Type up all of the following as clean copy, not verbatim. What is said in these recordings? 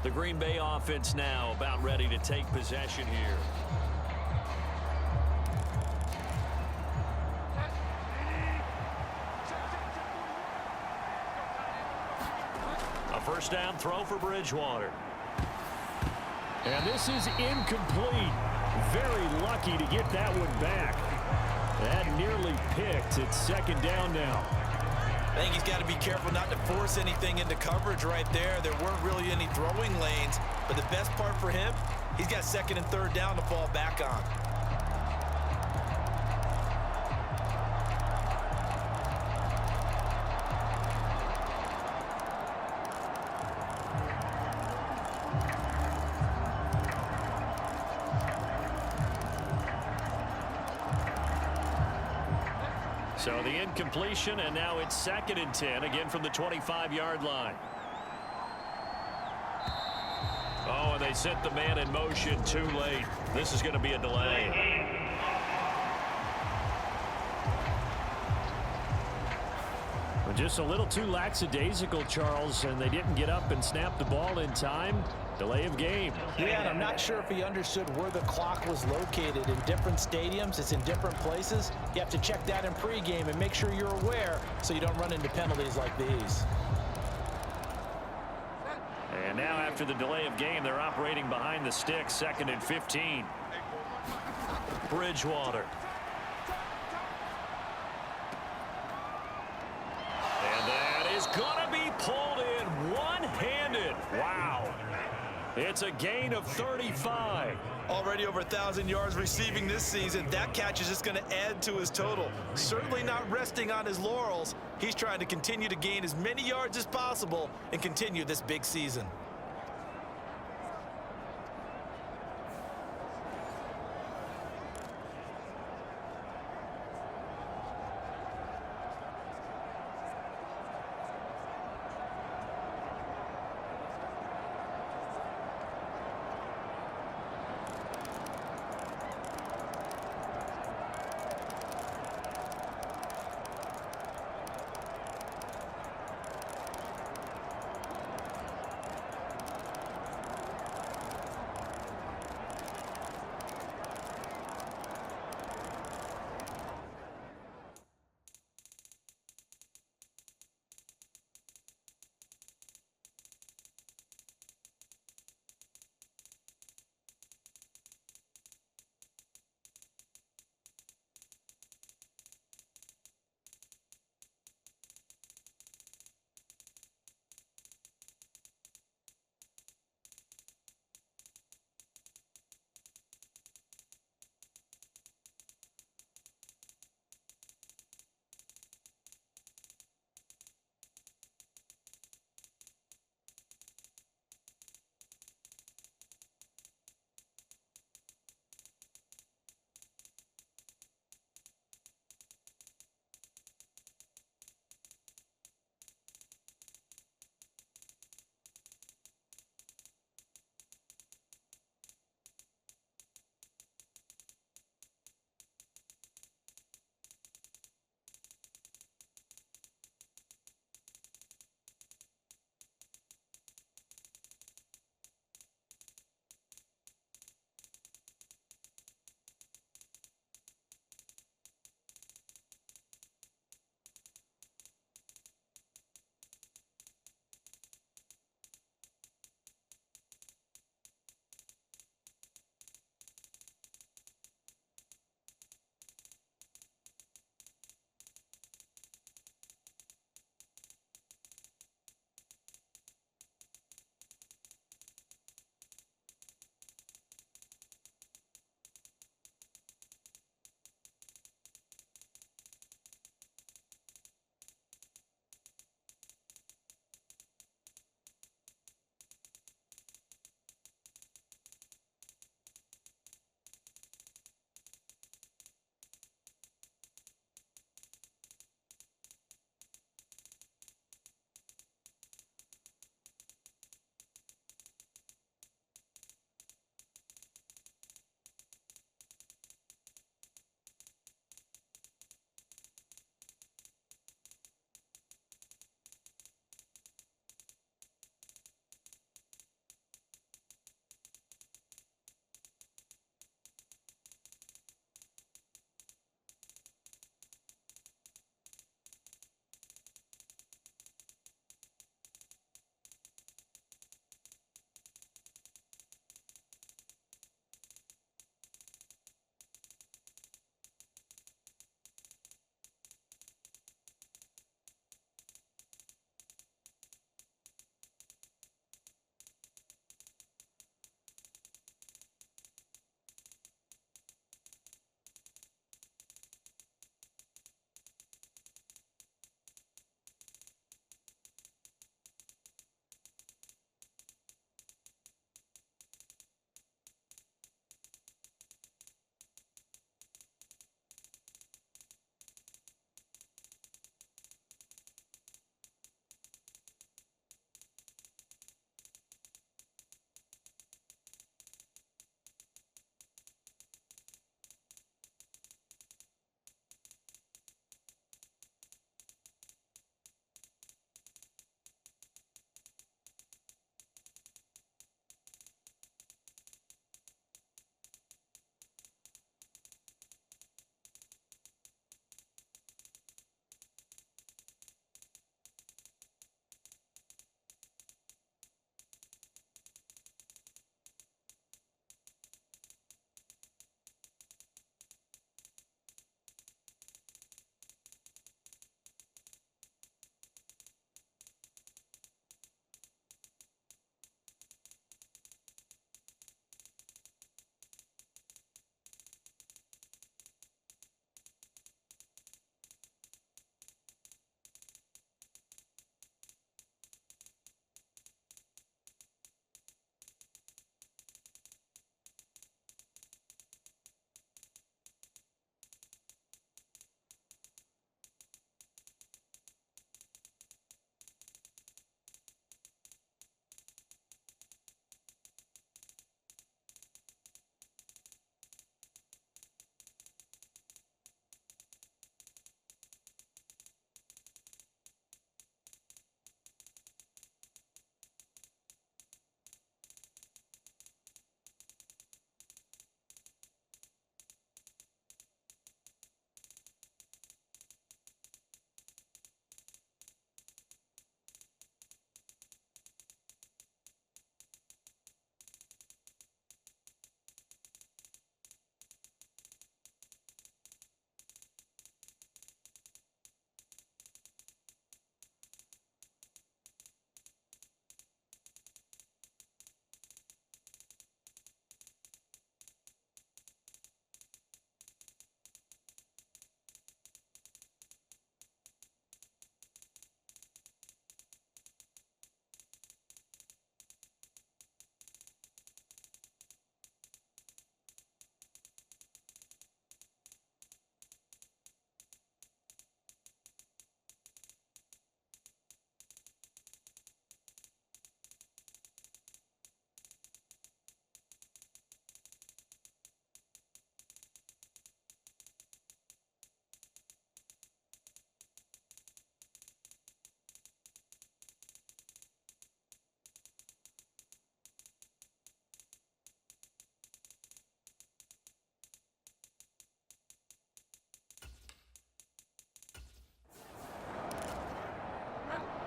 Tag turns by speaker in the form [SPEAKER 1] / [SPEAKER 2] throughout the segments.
[SPEAKER 1] The Green Bay offense now about ready to take possession here. A first down throw for Bridgewater.
[SPEAKER 2] And this is incomplete. Very lucky to get that one back. That nearly picked. It's second down now.
[SPEAKER 3] I think he's got to be careful not to force anything into coverage right there. There weren't really any throwing lanes, but the best part for him, he's got second and third down to fall back on.
[SPEAKER 1] So the incompletion, and now it's second and 10, again from the 25-yard line. Oh, and they set the man in motion too late. This is going to be a delay.
[SPEAKER 2] Well, just a little too lackadaisical, Charles, and they didn't get up and snap the ball in time. Delay of game.
[SPEAKER 4] Yeah, and I'm not sure if he understood where the clock was located. In different stadiums, it's in different places. You have to check that in pregame and make sure you're aware so you don't run into penalties like these.
[SPEAKER 1] And now after the delay of game, they're operating behind the sticks, second and 15. Bridgewater. And that is going to be pulled in one-handed. Wow. It's a gain of 35.
[SPEAKER 3] Already over 1,000 yards receiving this season. That catch is just going to add to his total. Certainly not resting on his laurels. He's trying to continue to gain as many yards as possible and continue this big season.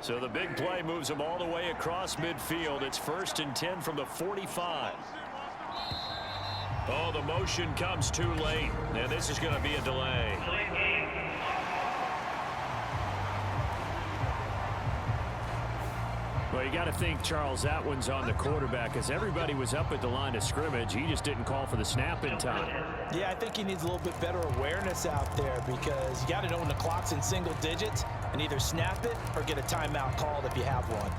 [SPEAKER 2] So the big play moves them all the way across midfield. It's 1st and 10 from the 45. Oh, the motion comes too late, and this is going to be a delay. Well, you got to think, Charles, that one's on the quarterback, as everybody was up at the line of scrimmage. He just didn't call for the snap in time.
[SPEAKER 4] Yeah, I think he needs a little bit better awareness out there, because you got to know when the clock's in single digits and either snap it or get a timeout called if you have one.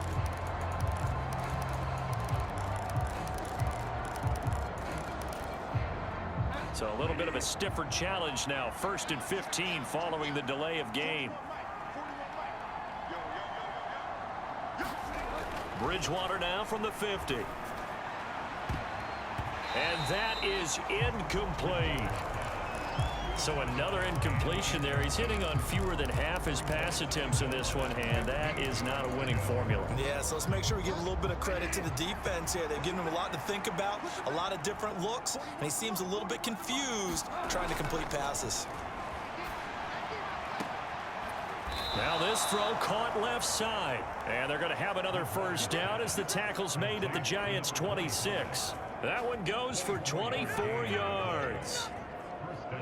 [SPEAKER 2] So a little bit of a stiffer challenge now. 1st and 15 following the delay of game. Bridgewater now from the 50. And that is incomplete. So another incompletion there. He's hitting on fewer than half his pass attempts in this one, and that is not a winning formula.
[SPEAKER 3] Yeah, so let's make sure we give a little bit of credit to the defense here. They've given him a lot to think about, a lot of different looks, and he seems a little bit confused trying to complete passes.
[SPEAKER 2] Now this throw caught left side. And they're going to have another 1st down as the tackle's made at the Giants' 26. That one goes for 24 yards.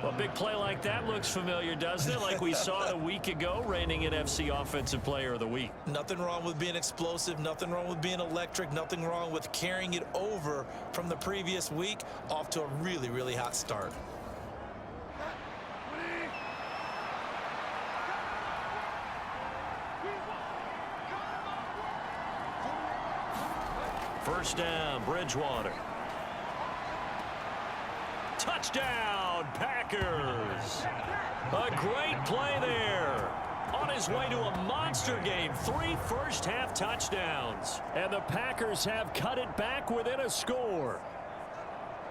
[SPEAKER 2] Well, a big play like that looks familiar, doesn't it? Like we saw it a week ago, reigning NFC Offensive Player of the Week.
[SPEAKER 3] Nothing wrong with being explosive, nothing wrong with being electric, nothing wrong with carrying it over from the previous week off to a really, really hot start.
[SPEAKER 2] First down, Bridgewater. Touchdown, Packers. A great play there. On his way to a monster game, 3 first-half touchdowns. And the Packers have cut it back within a score.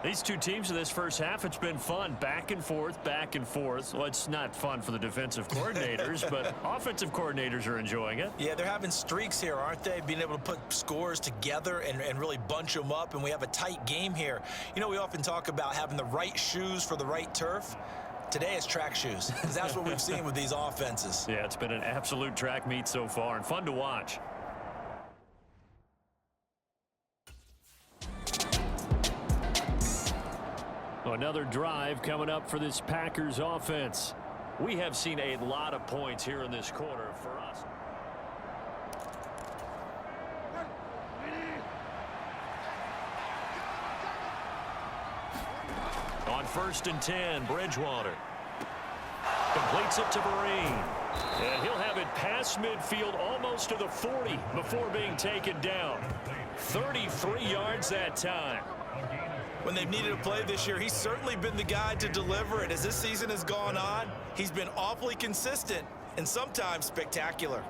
[SPEAKER 2] These two teams in this first half, it's been fun. Back and forth, back and forth. Well, it's not fun for the defensive coordinators, but offensive coordinators are enjoying it.
[SPEAKER 3] Yeah, they're having streaks here, aren't they? Being able to put scores together and really bunch them up, and we have a tight game here. You know, we often talk about having the right shoes for the right turf. Today it's track shoes, because that's what we've seen with these offenses.
[SPEAKER 2] Yeah, it's been an absolute track meet so far, and fun to watch. Another drive coming up for this Packers offense. We have seen a lot of points here in this quarter for us. On 1st and 10, Bridgewater completes it to Marine. And he'll have it past midfield almost to the 40 before being taken down. 33 yards that time.
[SPEAKER 3] When they've needed a play this year, he's certainly been the guy to deliver it. As this season has gone on, he's been awfully consistent and sometimes spectacular.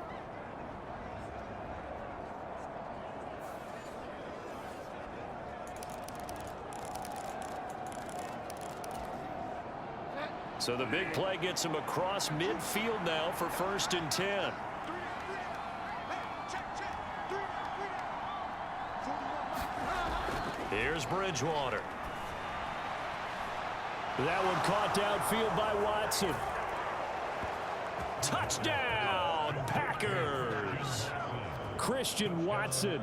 [SPEAKER 2] So the big play gets him across midfield now for 1st and 10. Here's Bridgewater. That one caught downfield by Watson. Touchdown, Packers. Christian Watson,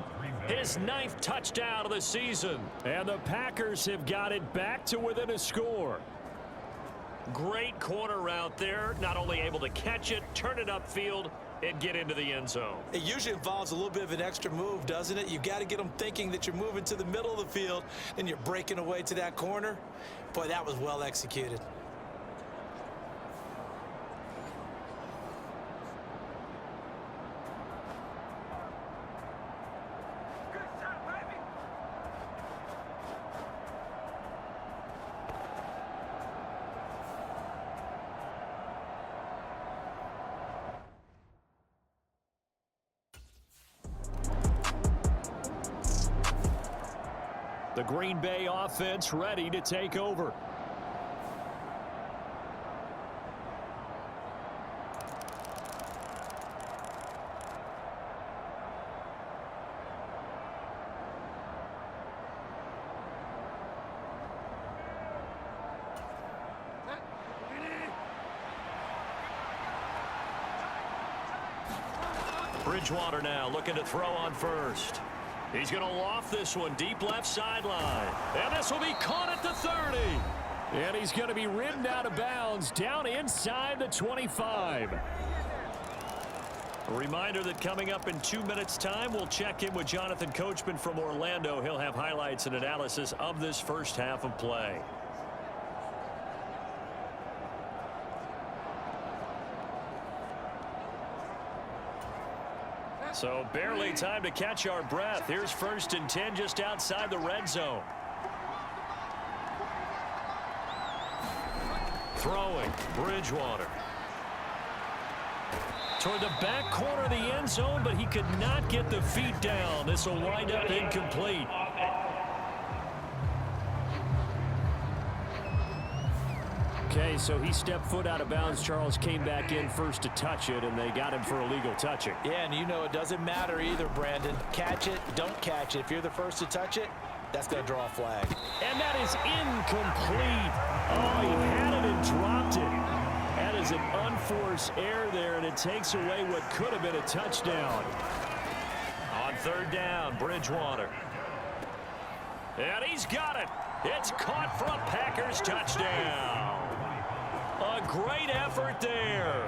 [SPEAKER 2] his 9th touchdown of the season. And the Packers have got it back to within a score. Great corner route there. Not only able to catch it, turn it upfield, and get into the end zone.
[SPEAKER 3] It usually involves a little bit of an extra move, doesn't it? You've got to get them thinking that you're moving to the middle of the field, and you're breaking away to that corner. Boy, that was well executed.
[SPEAKER 2] The Green Bay offense ready to take over. Bridgewater now looking to throw on first. He's going to loft this one deep left sideline. And this will be caught at the 30.
[SPEAKER 1] And he's going to be ridden out of bounds down inside the 25.
[SPEAKER 2] A reminder that coming up in 2 minutes' time, we'll check in with Jonathan Coachman from Orlando. He'll have highlights and analysis of this first half of play. So barely time to catch our breath. Here's 1st and 10 just outside the red zone. Throwing, Bridgewater. Toward the back corner of the end zone, but he could not get the feet down. This will wind up incomplete.
[SPEAKER 1] Okay, so he stepped foot out of bounds. Charles came back in first to touch it, and they got him for illegal touching.
[SPEAKER 4] Yeah, and you know it doesn't matter either, Brandon. Catch it, don't catch it. If you're the first to touch it, that's going to draw a flag.
[SPEAKER 1] And that is incomplete. Oh, he had it and dropped it. That is an unforced error there, and it takes away what could have been a touchdown.
[SPEAKER 2] On 3rd down, Bridgewater. And he's got it. It's caught for a Packers touchdown. A great effort there.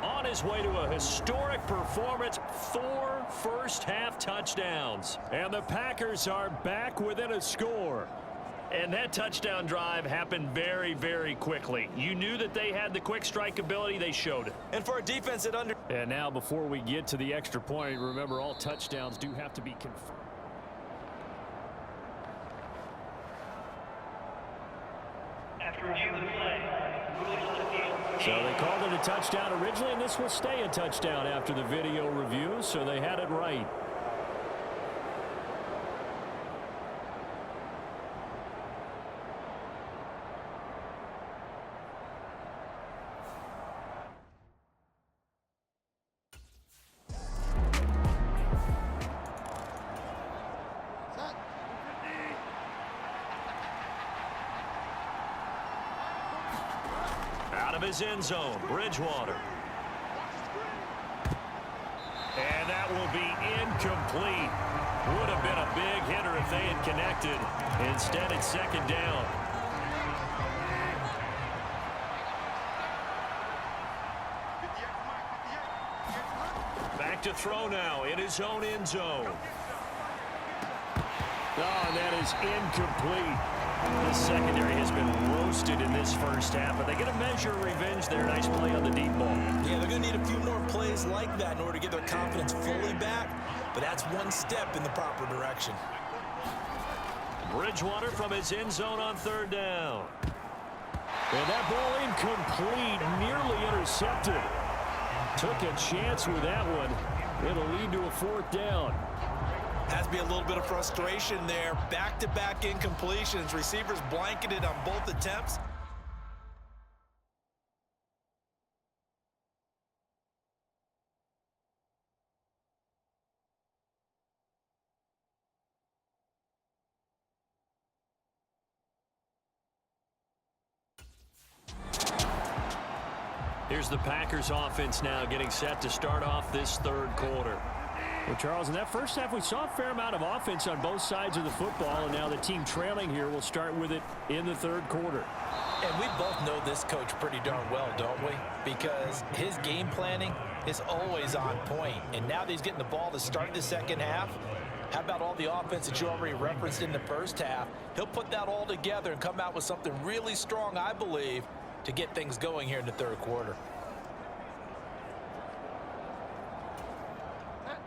[SPEAKER 2] On his way to a historic performance, 4 first-half touchdowns.
[SPEAKER 1] And the Packers are back within a score.
[SPEAKER 2] And that touchdown drive happened very, very quickly. You knew that they had the quick strike ability. They showed it.
[SPEAKER 3] And for a defense that under...
[SPEAKER 1] And now before we get to the extra point, remember all touchdowns do have to be confirmed. So they called it a touchdown originally, and this will stay a touchdown after the video review, so they had it right.
[SPEAKER 2] Out of his end zone, Bridgewater. And that will be incomplete. Would have been a big hitter if they had connected. Instead, it's 2nd down. Back to throw now in his own end zone.
[SPEAKER 1] Oh, and that is incomplete.
[SPEAKER 2] The secondary has been roasted in this first half, but they get a measure of revenge there. Nice play on the deep ball.
[SPEAKER 3] Yeah, they're going to need a few more plays like that in order to get their confidence fully back, but that's one step in the proper direction.
[SPEAKER 2] Bridgewater from his end zone on 3rd down.
[SPEAKER 1] And that ball incomplete, nearly intercepted. Took a chance with that one. It'll lead to a 4th down.
[SPEAKER 3] Has to be a little bit of frustration there. Back-to-back incompletions. Receivers blanketed on both attempts.
[SPEAKER 2] Here's the Packers offense now getting set to start off this 3rd quarter.
[SPEAKER 1] Well, Charles, in that first half, we saw a fair amount of offense on both sides of the football, and now the team trailing here will start with it in the 3rd quarter.
[SPEAKER 4] And we both know this coach pretty darn well, don't we? Because his game planning is always on point. And now that he's getting the ball to start the 2nd half, how about all the offense that you already referenced in the first half? He'll put that all together and come out with something really strong, I believe, to get things going here in the 3rd quarter.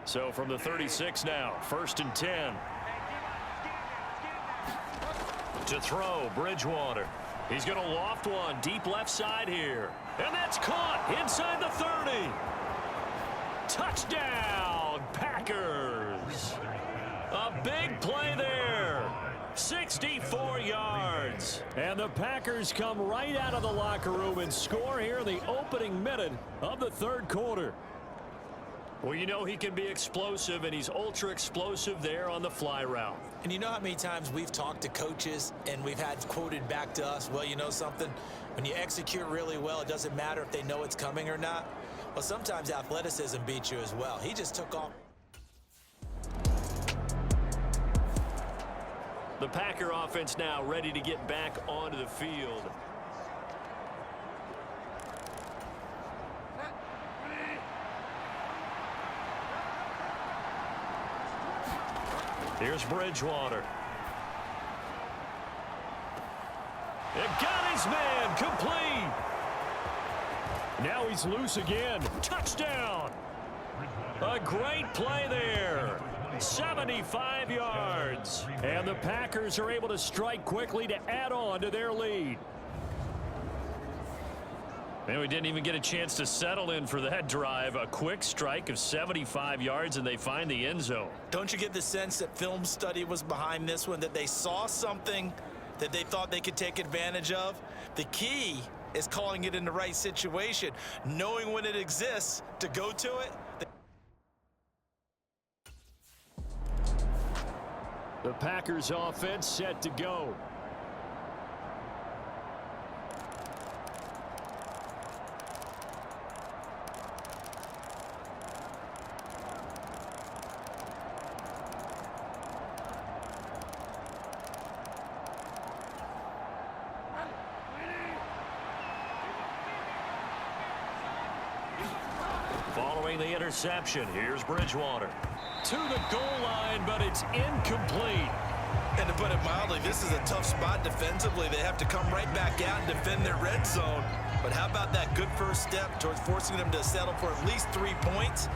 [SPEAKER 2] So from the 36 now, 1st and 10. To throw, Bridgewater. He's going to loft one deep left side here. And that's caught inside the 30. Touchdown, Packers. A big play there. 64 yards.
[SPEAKER 1] And the Packers come right out of the locker room and score here in the opening minute of the 3rd quarter.
[SPEAKER 2] Well, you know he can be explosive, and he's ultra explosive there on the fly route.
[SPEAKER 3] And you know how many times we've talked to coaches and we've had quoted back to us, well, you know something? When you execute really well, it doesn't matter if they know it's coming or not.
[SPEAKER 4] Well, sometimes athleticism beats you as well. He just took off.
[SPEAKER 2] The Packer offense now ready to get back onto the field. Here's Bridgewater. It got his man complete.
[SPEAKER 1] Now he's loose again.
[SPEAKER 2] Touchdown. A great play there. 75 yards.
[SPEAKER 1] And the Packers are able to strike quickly to add on to their lead.
[SPEAKER 2] And we didn't even get a chance to settle in for that drive. A quick strike of 75 yards, and they find the end zone.
[SPEAKER 3] Don't you get the sense that film study was behind this one, that they saw something that they thought they could take advantage of? The key is calling it in the right situation, knowing when it exists to go to it.
[SPEAKER 1] The Packers offense set to go.
[SPEAKER 2] Following the interception, here's Bridgewater. To the goal line, but it's incomplete.
[SPEAKER 3] And to put it mildly, this is a tough spot defensively. They have to come right back out and defend their red zone. But how about that good first step towards forcing them to settle for at least 3 points?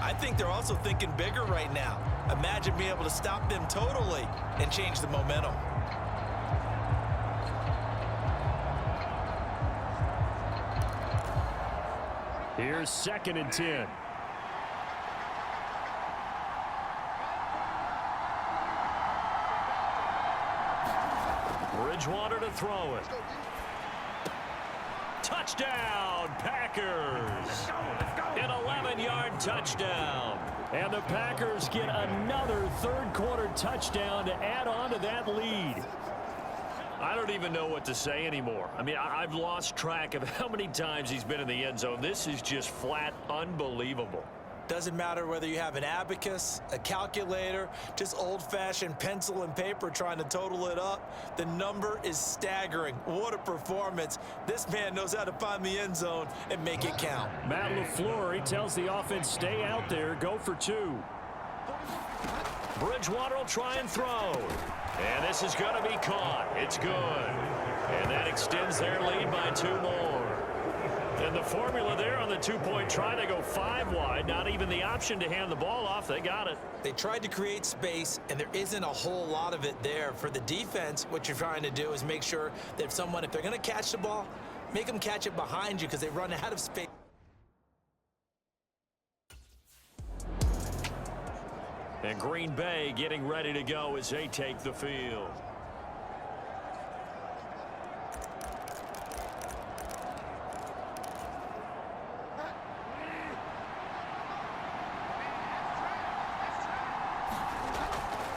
[SPEAKER 3] I think they're also thinking bigger right now. Imagine being able to stop them totally and change the momentum.
[SPEAKER 1] Here's 2nd and 10.
[SPEAKER 2] Bridgewater to throw it. Touchdown, Packers. An 11-yard touchdown.
[SPEAKER 1] And the Packers get another third-quarter touchdown to add on to that lead.
[SPEAKER 2] I don't even know what to say anymore. I mean, I've lost track of how many times he's been in the end zone. This is just flat unbelievable.
[SPEAKER 3] Doesn't matter whether you have an abacus, a calculator, just old-fashioned pencil and paper trying to total it up. The number is staggering. What a performance. This man knows how to find the end zone and make it count.
[SPEAKER 1] Matt LaFleur, he tells the offense, stay out there, go for 2.
[SPEAKER 2] Bridgewater will try and throw. And this is going to be caught. It's good. And that extends their lead by 2 more. And the formula there on the 2-point try, they go 5 wide. Not even the option to hand the ball off. They got it.
[SPEAKER 3] They tried to create space, and there isn't a whole lot of it there. For the defense, what you're trying to do is make sure that if they're going to catch the ball, make them catch it behind you because they run out of space.
[SPEAKER 2] And Green Bay getting ready to go as they take the field.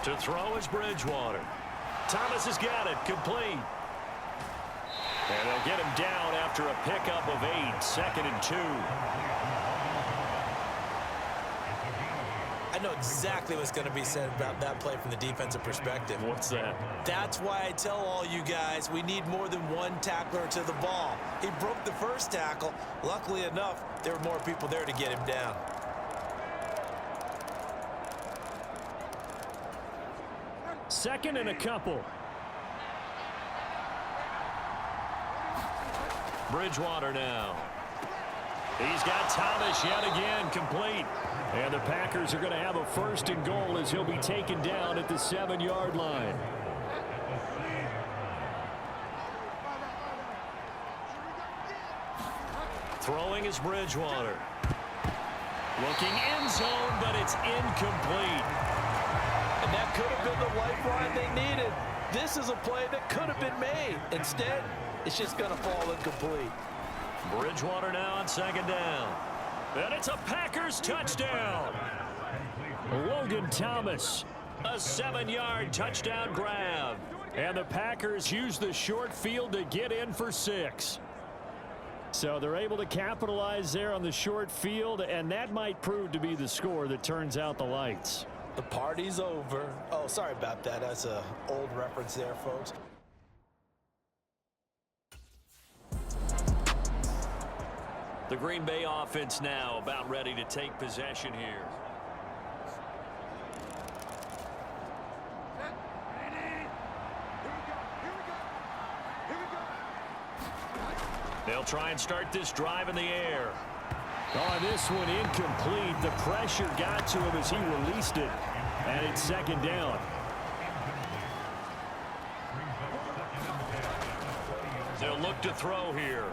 [SPEAKER 2] To throw is Bridgewater. Thomas has got it, complete. And they'll get him down after a pickup of 8, 2nd and 2.
[SPEAKER 3] I know exactly what's going to be said about that play from the defensive perspective.
[SPEAKER 2] What's that?
[SPEAKER 3] That's why I tell all you guys we need more than one tackler to the ball. He broke the first tackle. Luckily enough, there were more people there to get him down.
[SPEAKER 1] Second and a couple.
[SPEAKER 2] Bridgewater now. He's got Thomas yet again, complete.
[SPEAKER 1] And the Packers are going to have a 1st and goal as he'll be taken down at the 7-yard line.
[SPEAKER 2] Throwing is Bridgewater. Looking end zone, but it's incomplete.
[SPEAKER 3] And that could have been the lifeline they needed. This is a play that could have been made. Instead, it's just going to fall incomplete.
[SPEAKER 2] Bridgewater now on 2nd down. And it's a Packers touchdown.
[SPEAKER 1] Logan Thomas.
[SPEAKER 2] A 7-yard touchdown grab.
[SPEAKER 1] And the Packers use the short field to get in for 6. So they're able to capitalize there on the short field, and that might prove to be the score that turns out the lights.
[SPEAKER 4] The party's over. Oh, sorry about that. That's an old reference there, folks.
[SPEAKER 2] The Green Bay offense now about ready to take possession here. They'll try and start this drive in the air.
[SPEAKER 1] Oh, this one incomplete. The pressure got to him as he released it. And it's second down.
[SPEAKER 2] They'll look to throw here.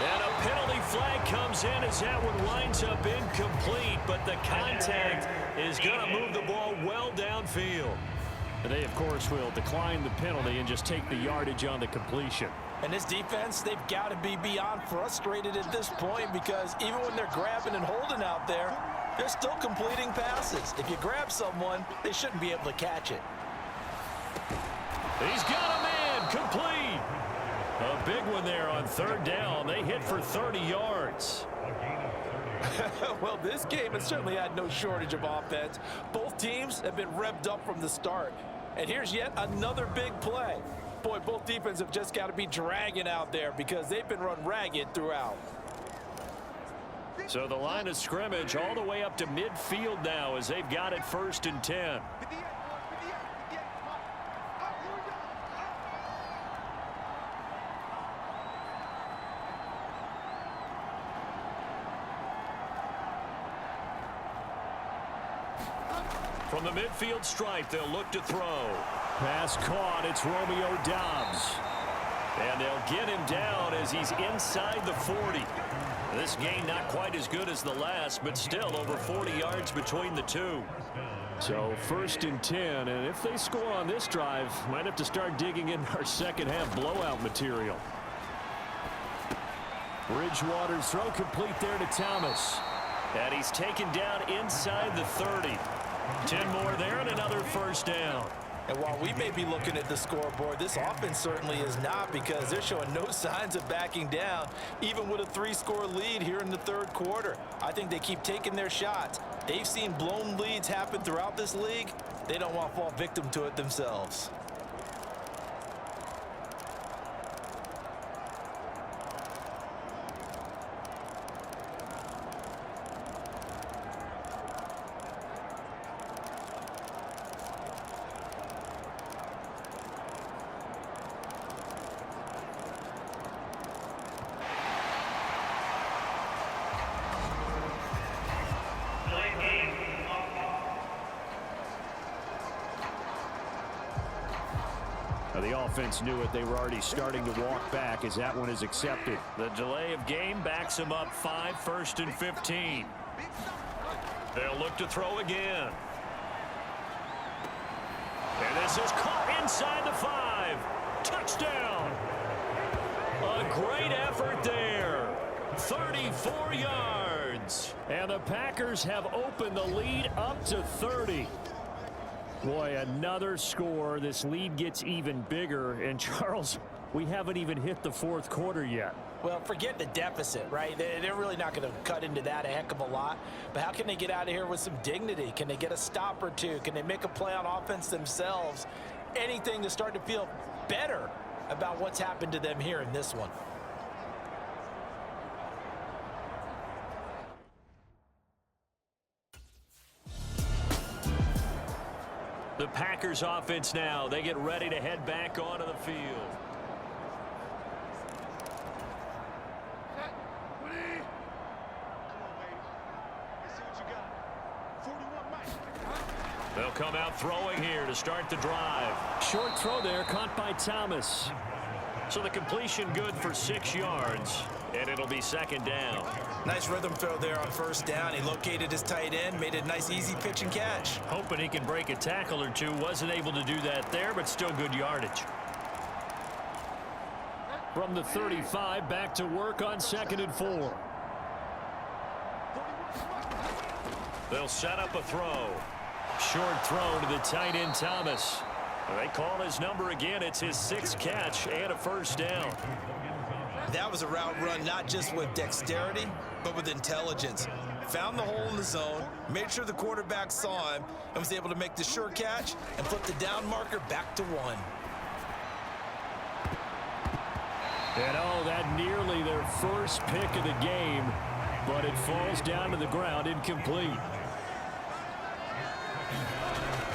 [SPEAKER 2] And a penalty flag comes in as that one winds up incomplete, but the contact is going to move the ball well downfield.
[SPEAKER 1] They, of course, will decline the penalty and just take the yardage on the completion.
[SPEAKER 4] And this defense, they've got to be beyond frustrated at this point because even when they're grabbing and holding out there, they're still completing passes. If you grab someone, they shouldn't be able to catch it.
[SPEAKER 2] He's got a man, complete. A big one there on third down. They hit for 30 yards.
[SPEAKER 4] Well, this game has certainly had no shortage of offense. Both teams have been revved up from the start. And here's yet another big play. Boy, both defenses have just got to be dragging out there because they've been run ragged throughout.
[SPEAKER 2] So the line of scrimmage all the way up to midfield now as they've got it 1st and 10. From the midfield stripe, they'll look to throw.
[SPEAKER 1] Pass caught. It's Romeo Doubs.
[SPEAKER 2] And they'll get him down as he's inside the 40. This gain not quite as good as the last, but still over 40 yards between the two.
[SPEAKER 1] So 1st and 10, and if they score on this drive, might have to start digging in our second half blowout material. Bridgewater's throw complete there to Thomas.
[SPEAKER 2] And he's taken down inside the 30. 10 more there and another 1st down.
[SPEAKER 4] And while we may be looking at the scoreboard, this offense certainly is not because they're showing no signs of backing down, even with a 3-score lead here in the 3rd quarter. I think they keep taking their shots. They've seen blown leads happen throughout this league. They don't want to fall victim to it themselves.
[SPEAKER 1] The offense knew it. They were already starting to walk back as that one is accepted.
[SPEAKER 2] The delay of game backs him up 5, 1st and 15. They'll look to throw again. And this is caught inside the 5. Touchdown. A great effort there. 34 yards.
[SPEAKER 1] And the Packers have opened the lead up to 30. Boy, another score. This lead gets even bigger. And, Charles, we haven't even hit the 4th quarter yet.
[SPEAKER 4] Well, forget the deficit, right? They're really not going to cut into that a heck of a lot. But how can they get out of here with some dignity? Can they get a stop or two? Can they make a play on offense themselves? Anything to start to feel better about what's happened to them here in this one.
[SPEAKER 2] The Packers offense now, they get ready to head back onto the field. They'll come out throwing here to start the drive.
[SPEAKER 1] Short throw there, caught by Thomas.
[SPEAKER 2] So the completion good for 6 yards, and it'll be 2nd down.
[SPEAKER 3] Nice rhythm throw there on 1st down. He located his tight end, made a nice easy pitch and catch.
[SPEAKER 2] Hoping he can break a tackle or two. Wasn't able to do that there, but still good yardage.
[SPEAKER 1] From the 35, back to work on 2nd and 4.
[SPEAKER 2] They'll set up a throw.
[SPEAKER 1] Short throw to the tight end, Thomas.
[SPEAKER 2] They call his number again. It's his 6th catch and a 1st down.
[SPEAKER 3] That was a route run not just with dexterity, but with intelligence. Found the hole in the zone, made sure the quarterback saw him, and was able to make the sure catch and flip the down marker back to 1.
[SPEAKER 1] And oh, that nearly their first pick of the game, but it falls down to the ground incomplete.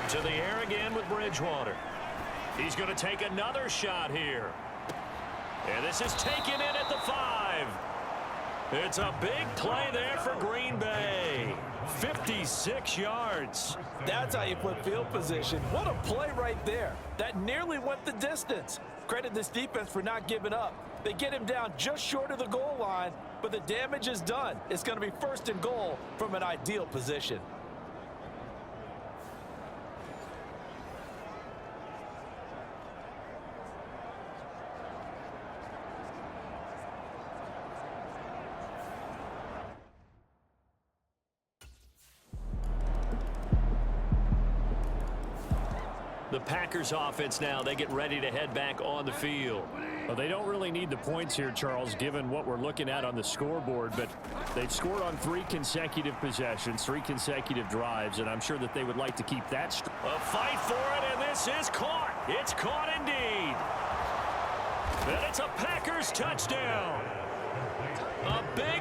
[SPEAKER 2] To the air again with Bridgewater. He's going to take another shot here. And this is taken in at the 5. It's a big play there for Green Bay. 56 yards.
[SPEAKER 4] That's how you put field position. What a play right there. That nearly went the distance. Credit this defense for not giving up. They get him down just short of the goal line, but the damage is done. It's going to be 1st and goal from an ideal position.
[SPEAKER 2] The Packers offense now, they get ready to head back on the field.
[SPEAKER 1] Well, they don't really need the points here, Charles, given what we're looking at on the scoreboard, but they've scored on 3 consecutive possessions, 3 consecutive drives, and I'm sure that they would like to keep that.
[SPEAKER 2] A fight for it, and this is caught. It's caught indeed. And it's a Packers touchdown. A big